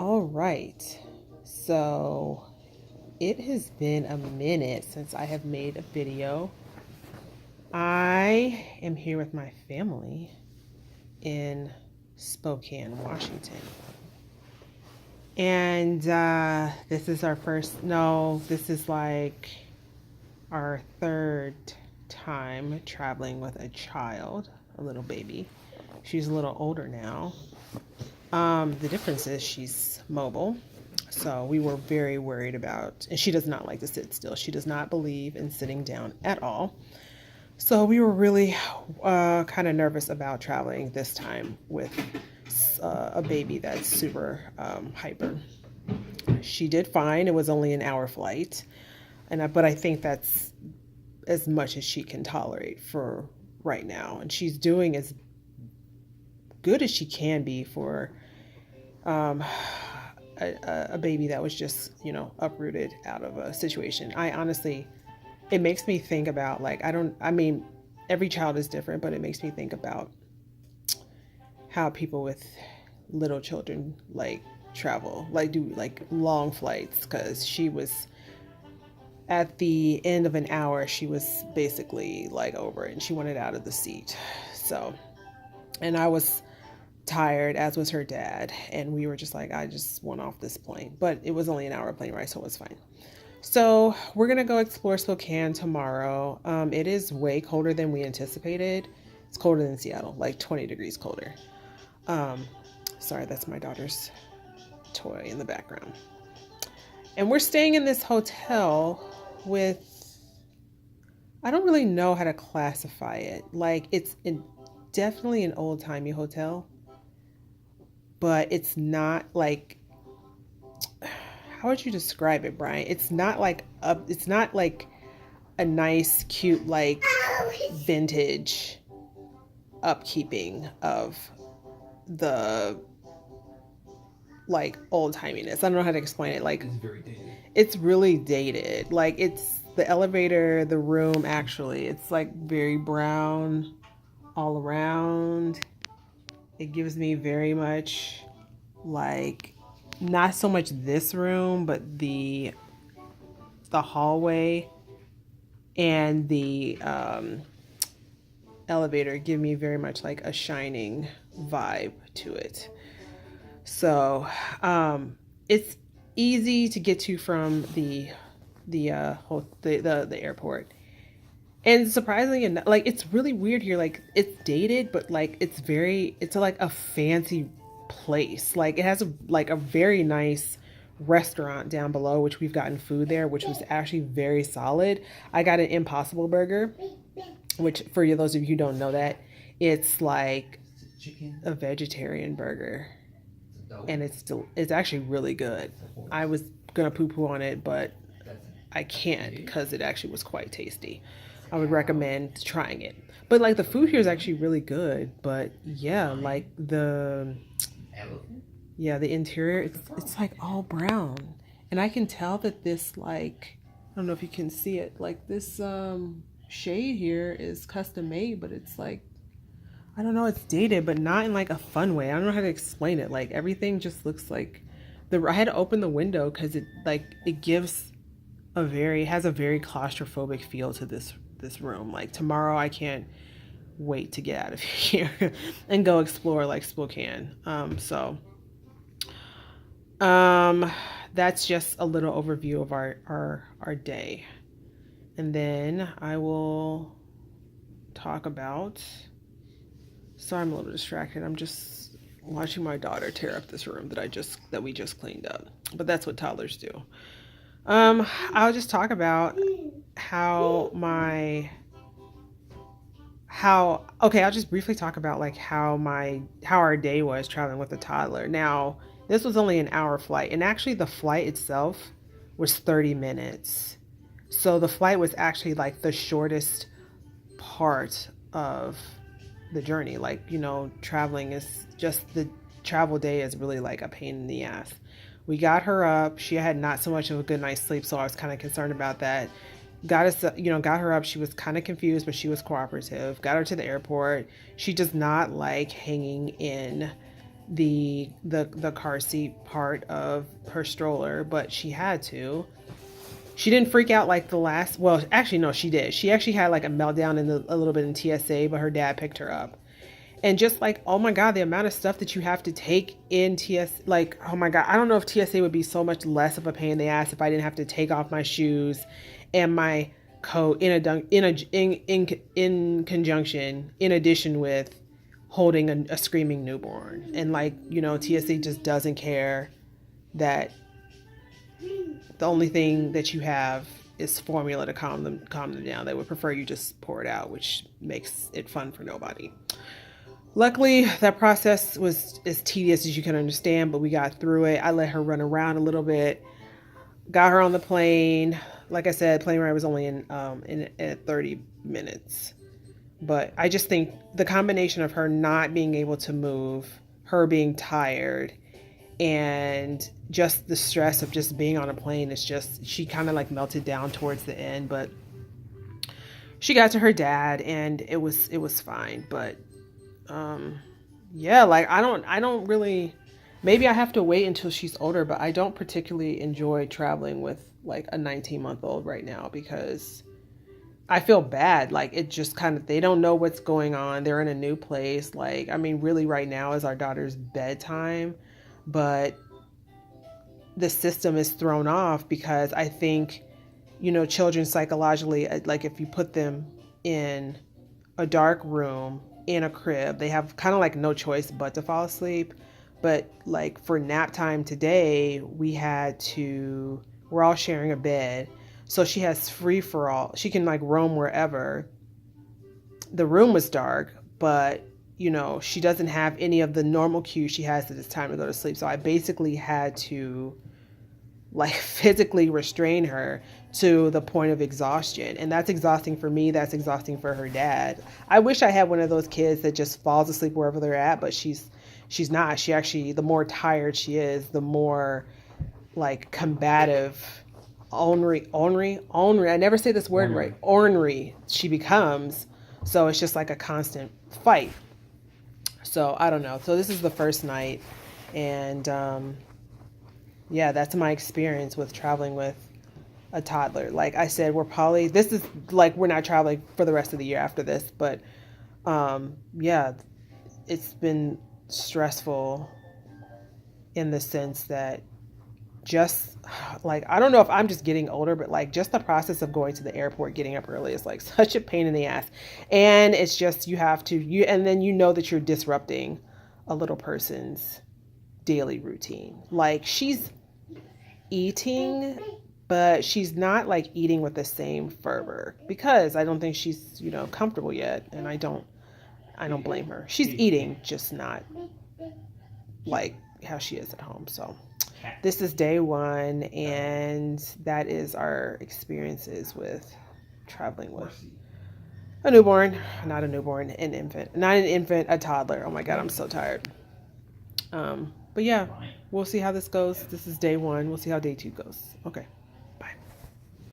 All right. So it has been a minute since I have made a video. I am here with my family in Spokane, Washington. And this is our first, no, this is like our third time traveling with a child, a little baby. She's a little older now. The difference is she's mobile. So we were very worried about, and she does not like to sit still. She does not believe in sitting down at all. So we were really kind of nervous about traveling this time with a baby that's super hyper. She did fine. It was only an hour flight, but I think that's as much as she can tolerate for right now. And she's doing as good as she can be for a baby that was just, uprooted out of a situation. It makes me think about, like, every child is different, but it makes me think about how people with little children, like, travel, like, do, like, long flights, because she was, at the end of an hour, she was basically, like, over it, and she wanted out of the seat. So, and I was tired, as was her dad, and we were just like, I just want off this plane. But it was only an hour plane ride, so it was fine. So we're gonna go explore Spokane tomorrow. It is way colder than we anticipated. It's colder than Seattle, like 20 degrees colder. Sorry, that's my daughter's toy in the background. And we're staying in this hotel with, I don't really know how to classify it. Like, definitely an old-timey hotel, but it's not like, how would you describe it, Brian? It's not like a nice, cute, like, vintage upkeeping of the, like, old timiness. I don't know how to explain it. Like, it's very dated. It's really dated. Like, it's the elevator, the room, actually, it's like very brown all around. It gives me very much, like, not so much this room, but the hallway and the elevator give me very much like a Shining vibe to it. So it's easy to get to from the airport. And surprisingly enough, like, it's really weird here. Like, it's dated, but, like, it's like a fancy place. Like, it has a very nice restaurant down below, which we've gotten food there, which was actually very solid. I got an Impossible Burger, which, for those of you who don't know that, it's like a vegetarian burger. And it's actually really good. I was gonna poo-poo on it, but I can't because it actually was quite tasty. I would recommend trying it. But, like, the food here is actually really good. But yeah, like the interior, it's like all brown. And I can tell that this, like, I don't know if you can see it, like, this shade here is custom made, but it's like, I don't know, it's dated, but not in like a fun way. I don't know how to explain it. Like, everything just looks like I had to open the window because it gives has a very claustrophobic feel to this room. Like, tomorrow I can't wait to get out of here and go explore, like, Spokane. That's just a little overview of our day. And then I will talk about, sorry, I'm a little distracted. I'm just watching my daughter tear up this room that we just cleaned up. But that's what toddlers do. I'll just talk about I'll just briefly talk about, like, how our day was traveling with a toddler. Now, this was only an hour flight, and actually the flight itself was 30 minutes. So the flight was actually, like, the shortest part of the journey. Like, traveling is just, the travel day is really like a pain in the ass. We got her up. She had not so much of a good night's sleep, so I was kind of concerned about that. Got her up. She was kind of confused, but she was cooperative. Got her to the airport. She does not like hanging in the car seat part of her stroller, but she had to. She didn't freak out like the last. Well, actually, no, she did. She actually had like a meltdown a little bit in TSA, but her dad picked her up. And just like, oh my God, the amount of stuff that you have to take in TSA, like, oh my God, I don't know if TSA would be so much less of a pain in the ass if I didn't have to take off my shoes and my coat in conjunction, in addition with holding a screaming newborn. And like, TSA just doesn't care that the only thing that you have is formula to calm them down. They would prefer you just pour it out, which makes it fun for nobody. Luckily, that process was as tedious as you can understand, but we got through it. I let her run around a little bit, got her on the plane. Like I said, plane ride was only in 30 minutes. But I just think the combination of her not being able to move, her being tired, and just the stress of just being on a plane, it's just, she kind of like melted down towards the end. But she got to her dad and it was fine. But yeah, like I don't really, maybe I have to wait until she's older, but I don't particularly enjoy traveling with like a 19-month-old right now because I feel bad. Like it just kind of, they don't know what's going on. They're in a new place. Like, I mean, really right now is our daughter's bedtime, but the system is thrown off because I think, children psychologically, like if you put them in a dark room, in a crib, they have kind of like no choice but to fall asleep. But like for nap time today, we're all sharing a bed. So she has free for all. She can like roam wherever. The room was dark, but she doesn't have any of the normal cues she has at this time to go to sleep. So I basically had to like physically restrain her to the point of exhaustion. And that's exhausting for me. That's exhausting for her dad. I wish I had one of those kids that just falls asleep wherever they're at, but she's not. She actually, the more tired she is, the more like combative, ornery. I never say this word right. Ornery she becomes. So it's just like a constant fight. So I don't know. So this is the first night. And, yeah, that's my experience with traveling with a toddler. Like I said, we're not traveling for the rest of the year after this, but yeah, it's been stressful in the sense that just like, I don't know if I'm just getting older, but like just the process of going to the airport, getting up early is like such a pain in the ass. And it's just, and then that you're disrupting a little person's daily routine. Like she's eating, but she's not like eating with the same fervor because I don't think she's, comfortable yet. And I don't blame her. She's eating, just not like how she is at home. So this is day one, and that is our experiences with traveling with an infant, not an infant, a toddler. Oh my God, I'm so tired. But yeah, we'll see how this goes. This is day one. We'll see how day two goes. Okay.